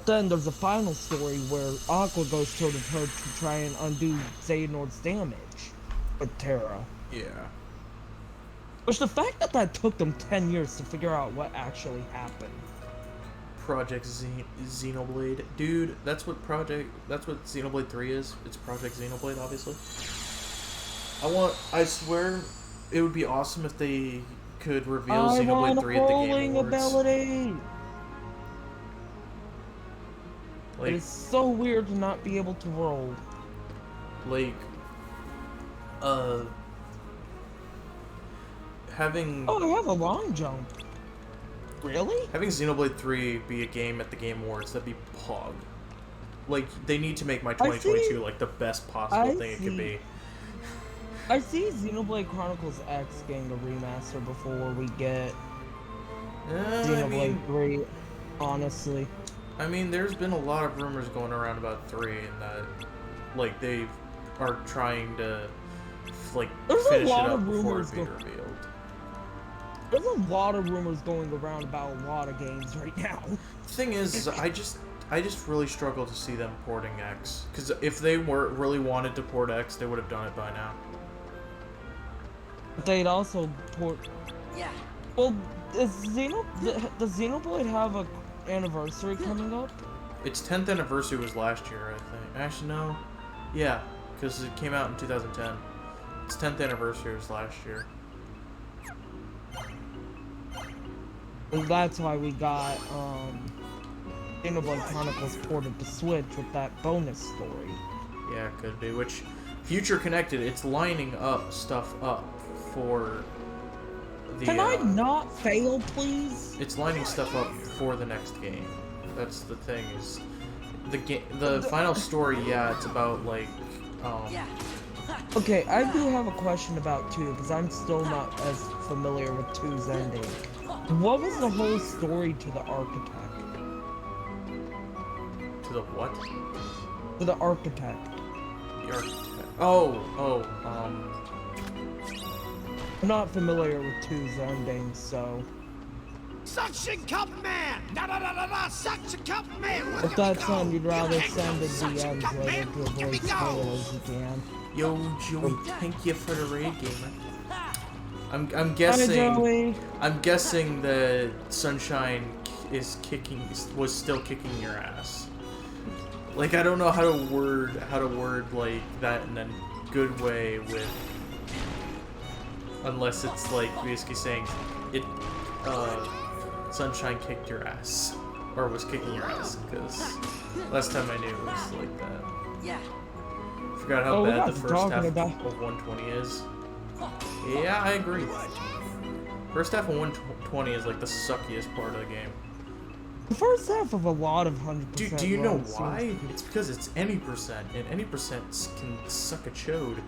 But then there's a final story where Aqua goes toe to toe to try and undo Xehanort's damage with Terra. Yeah. Which the fact that that took them 10 years to figure out what actually happened. Project Xenoblade. Dude, that's what Xenoblade 3 is. It's Project Xenoblade, obviously. I swear, it would be awesome if they could reveal Xenoblade 3 at the Game Awards. Ability. Like, it is so weird to not be able to roll. Like, having... Oh, I have a long jump. Really? Having Xenoblade 3 be a game at the Game Awards, that'd be pog. Like, they need to make my 2022 like the best possible thing it could be. I see Xenoblade Chronicles X getting a remaster before we get Xenoblade 3, honestly. I mean, there's been a lot of rumors going around about 3 and that, like, they are trying to, like, finish it up before it be revealed. There's a lot of rumors going around about a lot of games right now. The thing is, I just really struggle to see them porting X. Because if they really wanted to port X, they would have done it by now. They'd also port... Yeah. Well, does Xenoblade have an anniversary coming up? Its 10th anniversary was last year, I think. Actually, no. Yeah, because it came out in 2010. Its 10th anniversary was last year. And that's why we got Xenoblade Chronicles ported to Switch with that bonus story. Yeah, it could be. Which, Future Connected, it's lining up stuff up for the... Can I not fail, please? It's lining stuff up for the next game. That's the thing, is... The final story, yeah, it's about, like, Okay, I do have a question about 2, because I'm still not as familiar with 2's ending. What was the whole story to the architect? To the what? To the architect. The architect. I'm not familiar with 2's ending, so... Suction Cup Man! Suction Cup Man! If that's something you'd rather send the DMs later to avoid spoilers, you can. Yo, Joey, thank you for the raid, gamer. I'm guessing. Hi, Joey. I'm guessing that Sunshine was still kicking your ass. Like, I don't know how to word like that in a good way with, unless it's like basically saying it. Sunshine kicked your ass, or was kicking your ass, because last time I knew it was like that. Yeah. Forgot how bad the first half of 120 is. Yeah, I agree. First half of 120 is like the suckiest part of the game. The first half of a lot of 100%. Dude, do you know why? It's because it's any percent, and any percent can suck a chode.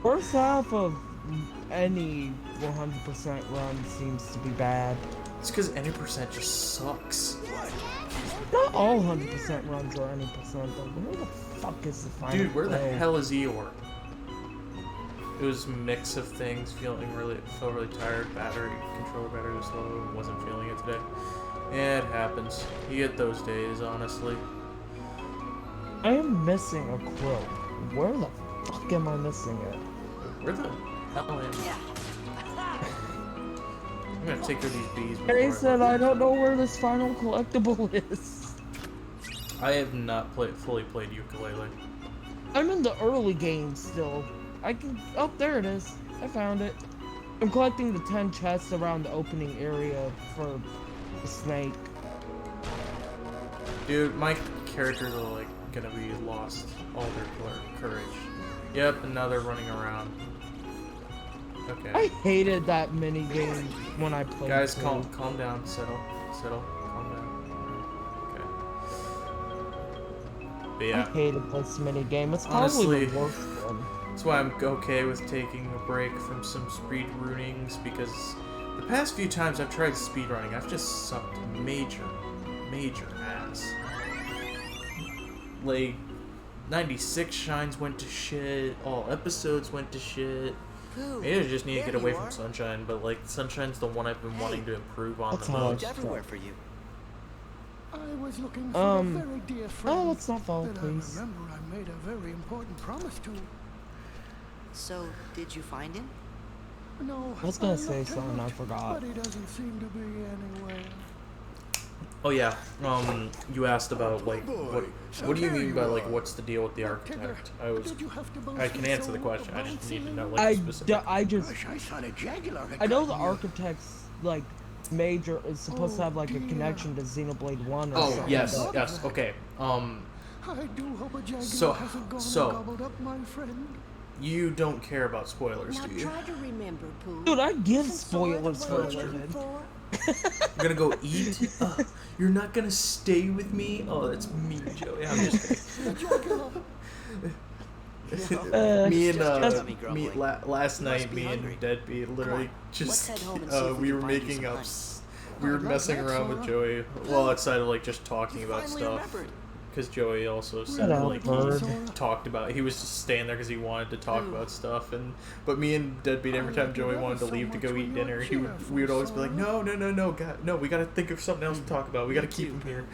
First half of any 100% run seems to be bad. It's because any percent just sucks. Not all 100% runs are any percent though. Where the fuck is the final Dude, where the play? hell is Eeyore? It was a mix of things, felt really tired, controller battery was low, wasn't feeling it today. Yeah, it happens. You get those days, honestly. I am missing a quill. Where the fuck am I missing it? Where the hell am I? I'm gonna take care of these bees before Harry said I don't know where this final collectible is. I have not fully played ukulele. I'm in the early game still. I can... Oh, there it is. I found it. I'm collecting the 10 chests around the opening area for the snake. Dude, my characters are like gonna be lost all their courage. Yep, and now they're running around. Okay. I hated that mini game when I played. Guys, calm down, settle, calm down. Okay. But yeah. I hated this mini game. It's Honestly, probably the worst one. That's why I'm okay with taking a break from some speed runings, because the past few times I've tried speed running, I've just sucked major ass. Like, 96 shines went to shit, all episodes went to shit. Maybe I just need to get away from Sunshine, but like, Sunshine's the one I've been wanting to improve on the most. Everywhere for you. I was looking for a very dear friend. Oh, let's not fall, that please. I remember I made a very important promise to. So, did you find him? No, I was gonna looked say and something, I looked, forgot. But he doesn't seem to be anywhere. Oh yeah. You asked about like what do you mean by like what's the deal with the architect? I can answer the question. I just need to know like specific. I just Gosh, I thought a Jaguar had I know the gotten you. architect's like major is supposed to have like a connection to Xenoblade 1 or Oh something. yes, but- yes. Okay. I do hope a Jaguar So- hasn't gone so- and gobbled up my friend. You don't care about spoilers, Now do you? try to remember, Pooh. Dude, I give Since you're the spoilers for a one you're looking living. for. I'm gonna go eat. You're not gonna stay with me. Oh, that's mean, Joey. I'm just kidding. Me and last night, be me hungry. and Deadbeat literally just head home and see if we we can were find you making some up. honey. We were I'd like messing that, around with Sora. Joey. Well, outside of like just talking about Finally stuff. remembered. Because Joey also said up, like bird. he talked about he was just staying there because he wanted to talk about stuff but me and Deadbeat every time Joey wanted to leave to go eat dinner we would always be like no God, no, we gotta think of something else to talk about, we gotta keep him here.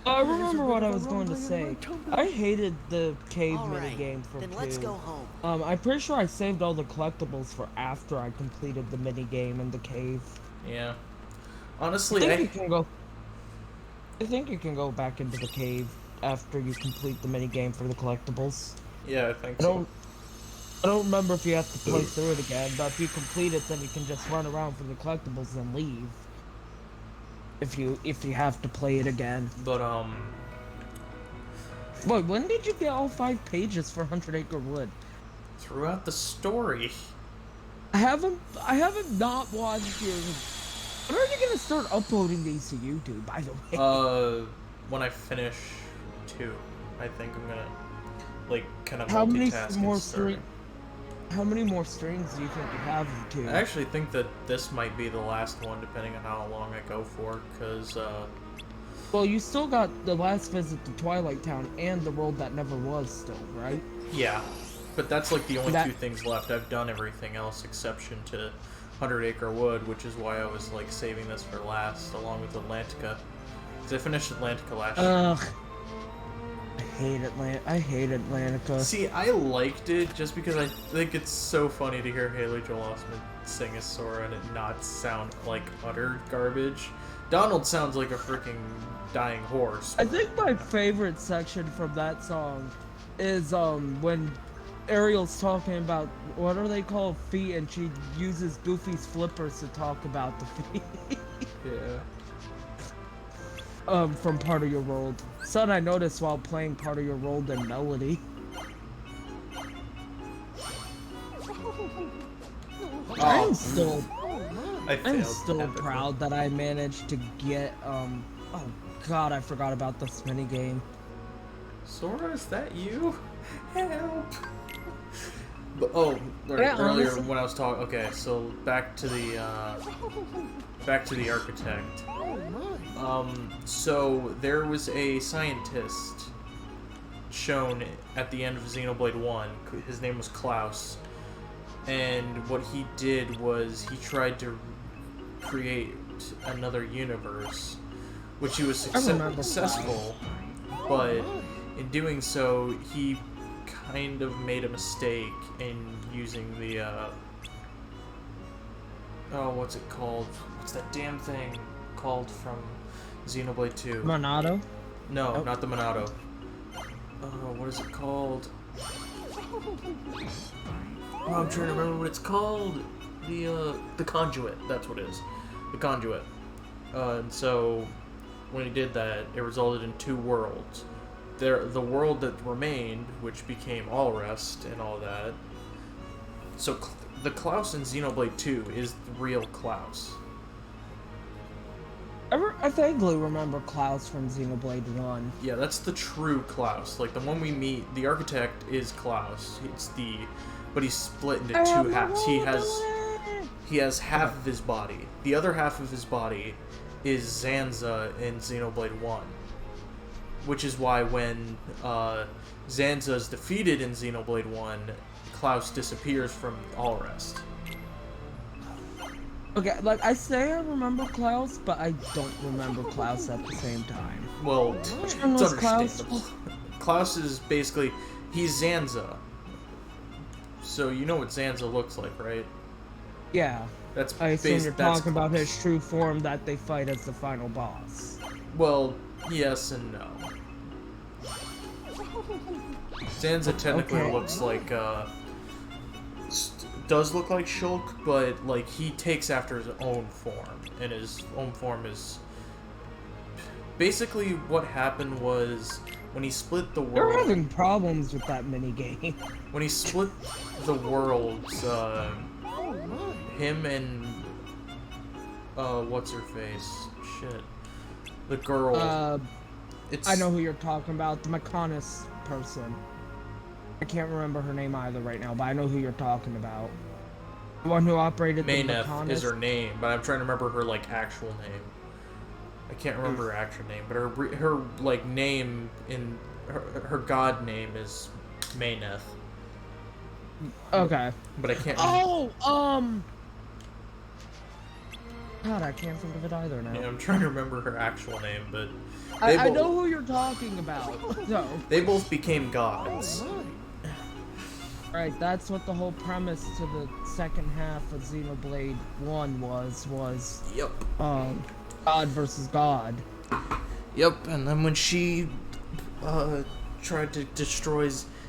I remember what I was going to say. I hated the cave All right, minigame from then 2. let's go home. I'm pretty sure I saved all the collectibles for after I completed the minigame in the cave. Yeah, I honestly think you can go back into the cave after you complete the minigame for the collectibles. yeah, I think I so. don't remember if you have to play through it again, but if you complete it, then you can just run around for the collectibles and leave. If you have to play it again. But Wait, when did you get all 5 pages for 100 Acre Wood? throughout the story, I haven't not watched your. When are you gonna start uploading these to YouTube? By the way. when I finish 2, I think I'm gonna like kind of How many multitask more and start. How many more streams do you think you have of 2? I actually think that this might be the last one, depending on how long I go for, because, Well, you still got the last visit to Twilight Town and the world that never was still, right? yeah. But that's, like, the only That- 2 things left. I've done everything else, exception to 100 Acre Wood, which is why I was, like, saving this for last, along with Atlantica. Because I finished Atlantica last year. Ugh. I hate Atlantica. See, I liked it just because I think it's so funny to hear Haley Joel Osment sing as Sora and it not sound like utter garbage. Donald sounds like a freaking dying horse. I think my favorite section from that song is when Ariel's talking about what are they called, feet, and she uses Goofy's flippers to talk about the feet. Yeah. From Part of Your World. Son, I noticed while playing Part of Your World in Melody. I'm still I I'm failed still epically. proud that I managed to get oh god, I forgot about this minigame. Sora, is that you? Help! But, Yeah, earlier honestly- when I was talking, okay, so back to the architect. Oh my. So there was a scientist shown at the end of Xenoblade 1. His name was Klaus. And what he did was he tried to create another universe, which he was I remember successful, but in doing so, he kind of made a mistake in using the, oh, what's it called? What's that damn thing called from Xenoblade 2? Monado? No, Oh. not the Monado. What is it called? Oh, I'm trying to remember what it's called. The conduit. That's what it is. The conduit. And so, when he did that, it resulted in 2 worlds. The world that remained, which became All Rest and all that. So, the Klaus in Xenoblade 2 is the real Klaus. I vaguely remember Klaus from Xenoblade 1. Yeah, that's the true Klaus. Like, the one we meet, the architect is Klaus. But he's split into 2 halves. He has half of his body. The other half of his body is Zanza in Xenoblade 1. Which is why when Zanza is defeated in Xenoblade 1, Klaus disappears from All Rest. Okay, like I say I remember Klaus, but I don't remember Klaus at the same time. Well, Which one it's was Klaus? understandable. Klaus is basically, he's Zanza. So you know what Zanza looks like, right? Yeah. That's I assume you're that's talking about Klaus. his true form that they fight as the final boss. Well, yes and no. Zanza technically Okay. looks like, does look like Shulk, but, like, he takes after his own form, and his own form is... Basically, what happened was, when he split the They're world... having problems with that minigame. When he split the worlds, him and, what's-her-face? Shit. The girl. I know who you're talking about, the Mechonis person. I can't remember her name either right now, but I know who you're talking about. The one who operated the Mayneth Mechonis. is her name, but I'm trying to remember her, like, actual name. I can't remember her actual name, but her like, name in... Her god name is Mayneth. Okay. But I can't... Oh, God, I can't think of it either now. Yeah, I'm trying to remember her actual name, but... I know who you're talking about. No. They both became gods. Right, that's what the whole premise to the second half of Xenoblade 1 was, Yep. God versus God. Yep, and then when she, tried to destroy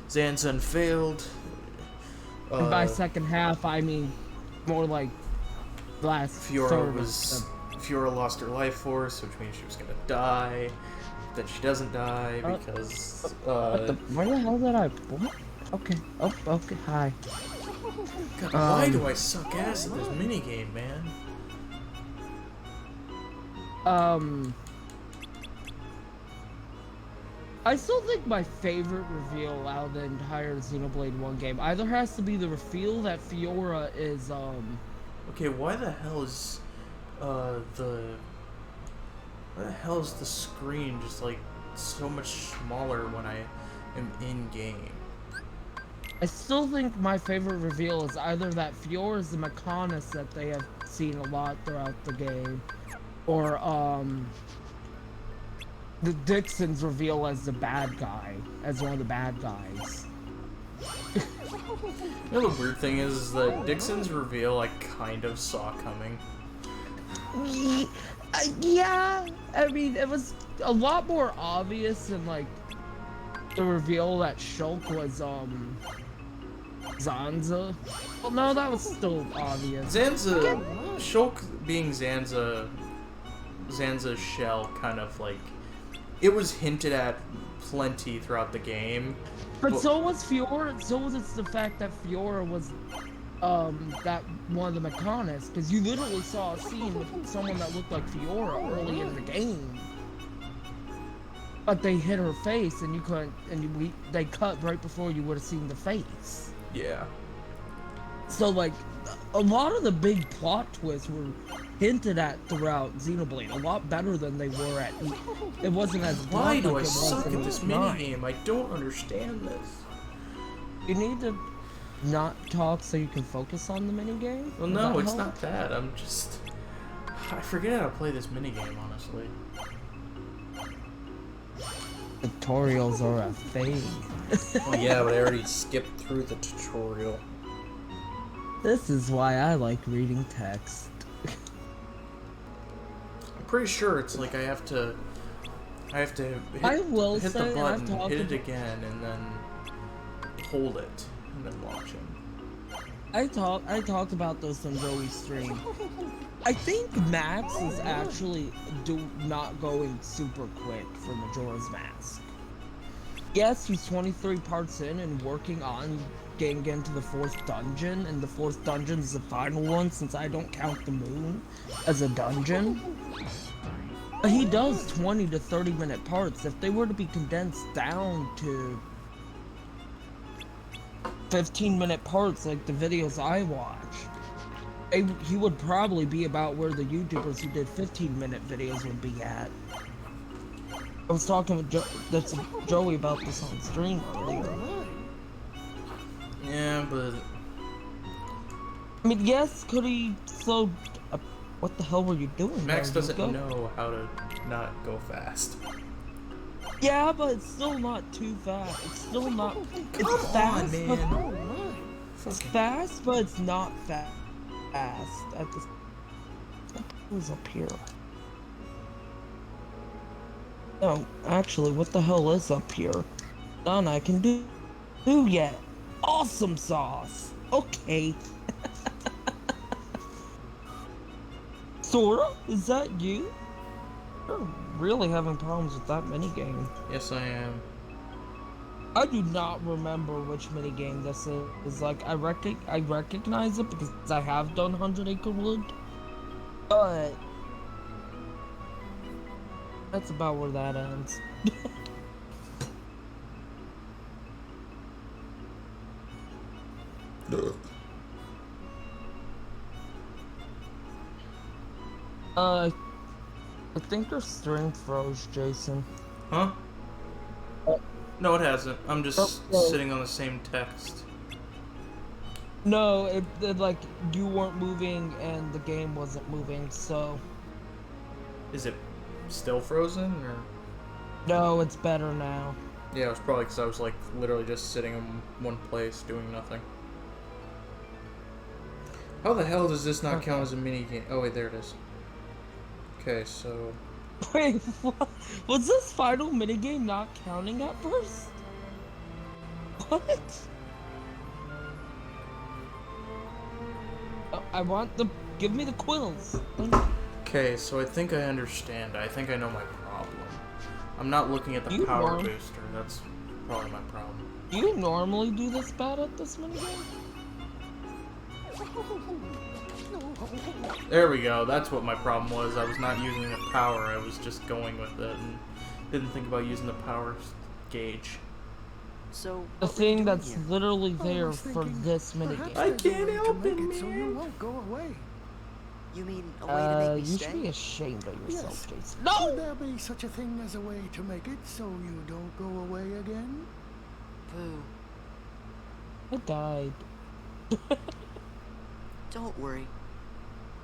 Zanza and failed... And by second half, I mean more like last third. Fiora lost her life force, which means she was gonna die. Then she doesn't die because, Where the hell did I... What? Okay. Oh, okay, hi. God, why do I suck ass at this minigame, man? I still think my favorite reveal out of the entire Xenoblade 1 game either has to be the reveal that Fiora is, Okay, why the hell is, why the hell is the screen just, like, so much smaller when I am in-game? I still think my favorite reveal is either that Fiora is the Mechonis that they have seen a lot throughout the game, or, the Dixon's reveal as the bad guy, as one of the bad guys. You know the weird thing is that Dixon's reveal I kind of saw coming. Yeah, I mean, it was a lot more obvious than, like, the reveal that Shulk was, Zanza. Well, no, that was still obvious. Shulk being Zanza's shell kind of, like, it was hinted at plenty throughout the game. But so was Fiora, so was it the fact that Fiora was, that one of the Mechonis, because you literally saw a scene with someone that looked like Fiora early in the game. But they hit her face, and you couldn't, and they cut right before you would have seen the face. Yeah. So, like, a lot of the big plot twists were hinted at throughout Xenoblade, a lot better than they were at... It wasn't as Why blunt do like I it was suck in at this 9. minigame? I don't understand this. You need to not talk so you can focus on the minigame? Well, Would no, that it's help? not that. I'm just... I forget how to play this minigame, honestly. Tutorials are a thing. Oh yeah, but I already skipped through the tutorial. This is why I like reading text. I'm pretty sure it's like I have to hit, I will hit say, the button, I've talked hit it about- again, and then hold it, and then launch it. I talked about this on Joey's stream. I think Max is actually not going super quick for Majora's Mask. Yes, he's 23 parts in and working on getting into the 4th dungeon, and the 4th dungeon is the final one since I don't count the moon as a dungeon. But he does 20 to 30 minute parts. If they were to be condensed down to 15-minute parts like the videos I watch, he would probably be about where the YouTubers who did 15-minute videos would be at. I was talking with Joey about this on stream earlier. Yeah, but I mean, yes, could he slow a What the hell were you doing? Max there, doesn't Yuko? know how to not go fast. Yeah, but it's still not too fast. It's still not. It's Come fast, on, but man. it's fast, but it's not fast. At the. What was up here? No, actually, what the hell is up here? None I can do yet. Awesome sauce. Okay. Sora, is that you? You're really having problems with that minigame. Yes, I am. I do not remember which minigame this is. It's like I recognize it because I have done 100 Acre Wood, but that's about where that ends. I think your string froze, Jason. Huh? No, it hasn't. I'm just Oh. sitting on the same text. No, it like you weren't moving and the game wasn't moving, so Is it still frozen, or? no, it's better now. Yeah, it was probably because I was like literally just sitting in one place doing nothing. How the hell does this not count as a mini game? Oh wait, there it is. Okay, so Wait, what? Was this final minigame not counting at first? What? Oh, I want the. Give me the quills. okay, so I think I understand. I think I know my problem. I'm not looking at the You power are. booster. That's probably my problem. Do you normally do this bad at this minigame? There we go. That's what my problem was. I was not using the power. I was just going with it and didn't think about using the power gauge. So, The what were you thing doing that's here? literally I there was for thinking, this perhaps minigame. I there's a can't way to help make it, so you man. won't go away. You mean a way to make me You stay? should be ashamed of yourself, Yes. Jason. Would No! there be such a thing as a way to make it so you don't go away again? Pooh, I died. don't worry.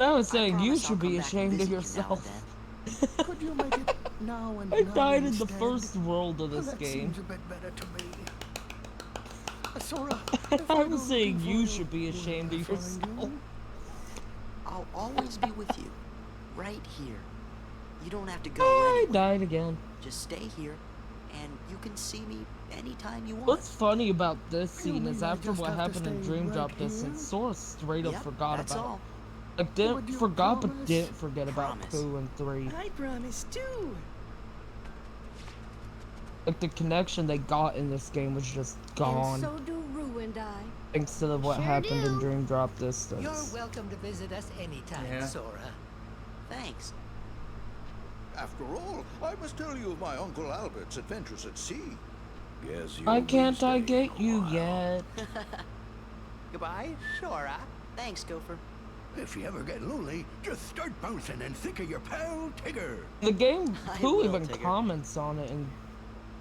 I was I saying you promise I'll should come be back and ashamed of visit you now yourself. and Could you make it now and I now died in the instead? first world of Well, this that game. seems a bit better to me. Sora, if I I was go saying looking you for should be will ashamed I of find yourself. you? I'll always be with you, right here. You don't have to go I anywhere. died again. Just stay here, and you can see me anytime you want. What's funny about this You scene mean is I after just what have to happened in stay Dream right Drop here? Distance, Sora straight up Yep, forgot that's about all. Like Would didn't you forgot but promise? didn't forget about Promise. Pooh and 3. I promise too. Like the connection they got in this game was just gone. And so do Rue and I. Thanks to what Sure happened in do. Dream Drop Distance. You're welcome to visit us anytime, Yeah. Sora. Thanks. After all, I must tell you of my Uncle Albert's adventures at sea. Yes, you Why will can't I stay get a you while. yet? Goodbye, Sora. Thanks, Gopher. If you ever get lonely, just start bouncing and think of your pal Tigger. The game I Pooh will, even Tigger. comments on it in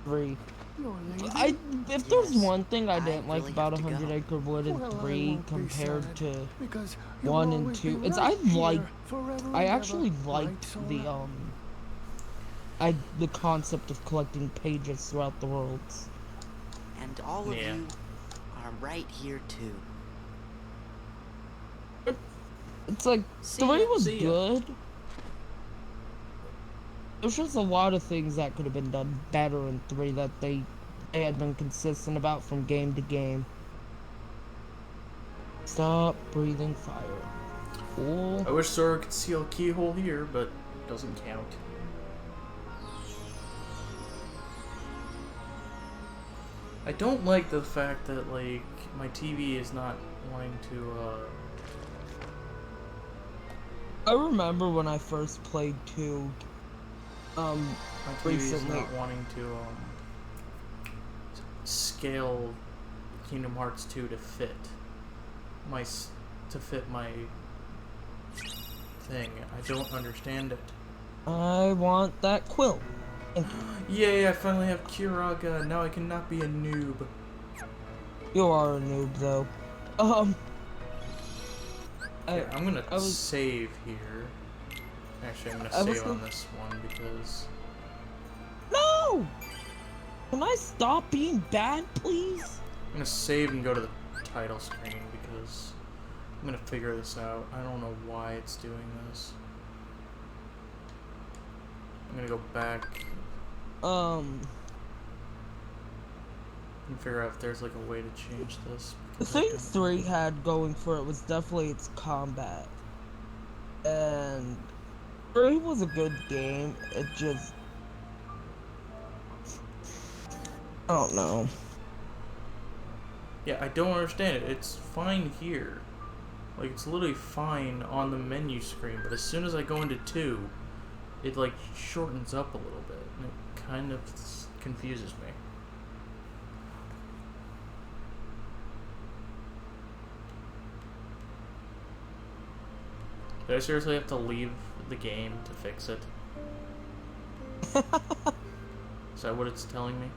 3. You're lazy. If there's Yes, one thing I I didn't like really about have to 100 go. Acre Wood in Well, I 3 won't be compared sad, to because you'll 1 and always 2, be it's right I like here forever I and actually ever, liked right, the Sora? the concept of collecting pages throughout the worlds. And all of Yeah. you are right here too. It's like See 3 ya. was See ya. good. There's just a lot of things that could have been done better in 3 that they had been consistent about from game to game. Stop breathing fire. Cool. I wish Sora could seal a keyhole here, but it doesn't count. I don't like the fact that, like, my TV is not wanting to, I remember when I first played 2. my TV is Recently. not wanting to, scale Kingdom Hearts 2 to fit my thing. I don't understand it. I want that quill. Yay, I finally have Kiraga. Now I cannot be a noob. You are a noob though. Okay, I'm gonna I was- save here. Actually, I'm I gonna was save on gonna- this one because No! Can I stop being bad, please? I'm gonna save and go to the title screen because I'm gonna figure this out. I don't know why it's doing this. I'm gonna go back and figure out if there's like a way to change this. The because I thing don't- 3 had going for it was definitely its combat. And 3 was a good game, it just... I don't know. Yeah, I don't understand it. It's fine here. Like, it's literally fine on the menu screen, but as soon as I go into 2, it, like, shortens up a little bit, and it kind of confuses me. Did I seriously have to leave the game to fix it? Is that what it's telling me?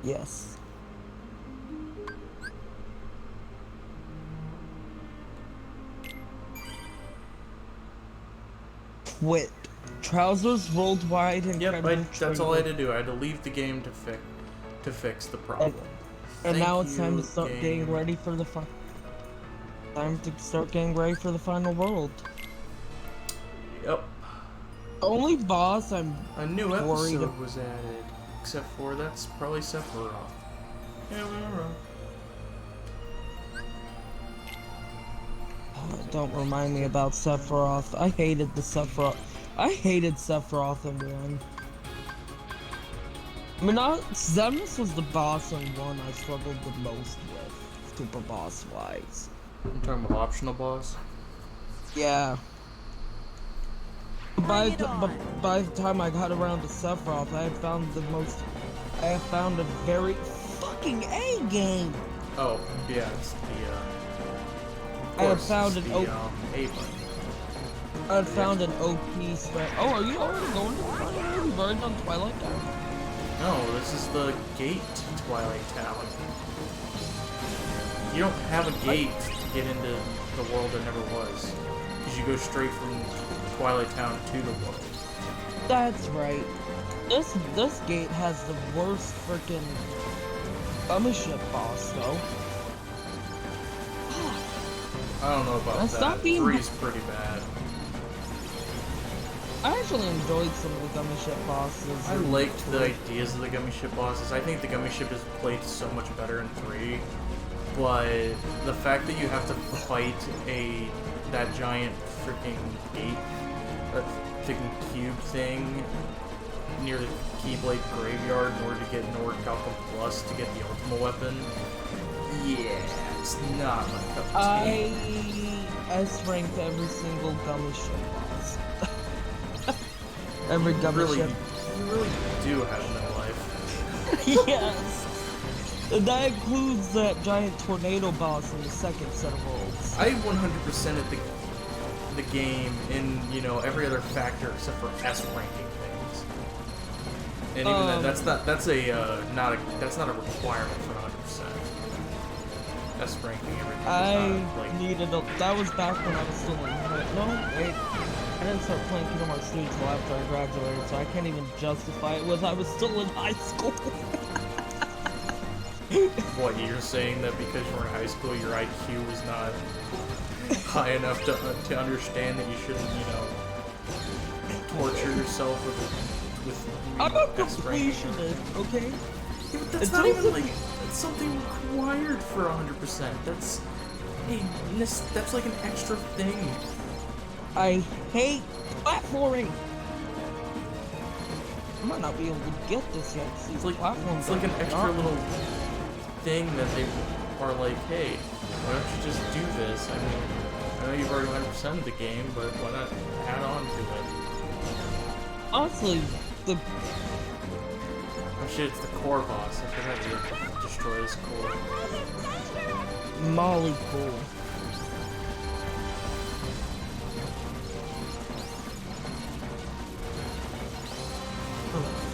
Yes. Quit. Trousers rolled wide and Yep, that's all I had to do. I had to leave the game to fix the problem. And Thank now it's time you, to start game. getting ready for the final world. Yep. Only boss I'm A new worried episode was added, except for that's probably Sephiroth. Yeah, whatever. Don't remind me about Sephiroth. I hated Sephiroth in 1. I mean, Zemus was the boss in 1 I struggled the most with, super boss wise. I'm talking about optional boss. Yeah. By the time I got around to Sephiroth, I had found a very fucking A game. Oh, yeah, it's the I had found an A button. I had found an OP spread. Oh, are you already going to the final world? You've already done Twilight Town? No, this is the gate to Twilight Town. You don't have a gate to get into the world that never was, because you go straight from Twilight Town to the world. That's right. This gate has the worst freaking ship boss though. I don't know about Now that. stop being- 3's pretty bad. I actually enjoyed some of the gummy ship bosses. I liked the ideas of the gummy ship bosses. I think the gummy ship is played so much better in 3, but the fact that you have to fight that giant freaking gate, that freaking cube thing near the Keyblade graveyard in order to get Nord Calcum Plus to get the ultimate weapon. Yeah, it's not my cup of tea. I S-ranked every single gummy ship boss. Every gummy ship. You really do have no life. Yes! And that includes that giant tornado boss in the second set of worlds. I 100%ed the game in, every other factor except for S ranking things. And even then, that's not a requirement for 100%. S ranking everything. That was back when I was still in I didn't start playing Kingdom Hearts 3 until after I graduated, so I can't even justify it with I was still in high school. What, you're saying that because you were in high school, your IQ was not high enough to understand that you shouldn't, torture yourself with I'm a S ranking? completionist, okay? Yeah, but that's It's not even also- like that's something required for 100%. That's that's like an extra thing. I hate platforming. I might not be able to get this yet. It's like an extra little thing that they are like, hey, why don't you just do this? I mean, I know you've already 100%ed the game, but why not add on to it? Honestly, Oh shit, it's the core boss. I forgot you have to destroy this core. Molly cool.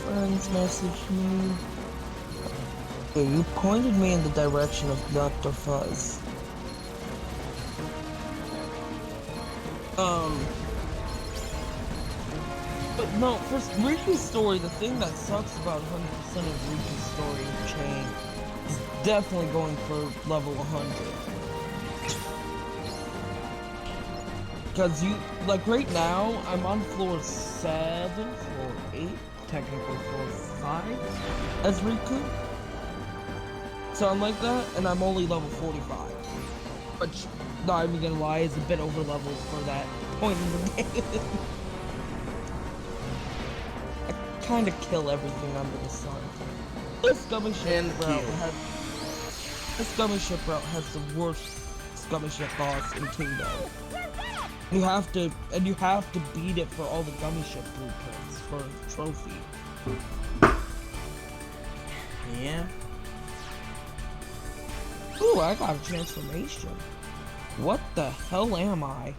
Friends message me. Okay, you pointed me in the direction of Dr. Fuzz. But no, for Riku's story, the thing that sucks about 100% of Riku's story in Chain is definitely going for level 100. Because you, like right now, I'm on floor 7, floor 8, technically floor 5 as Riku. Something like that, and I'm only level 45. Which, not even gonna lie, is a bit over leveled for that point in the game. I kinda kill everything under the sun. This gummy ship route has the worst gummy ship boss in Kingdom. You have to beat it for all the gummy ship blueprints for a trophy. Yeah. Ooh, I got a transformation. What the hell am I?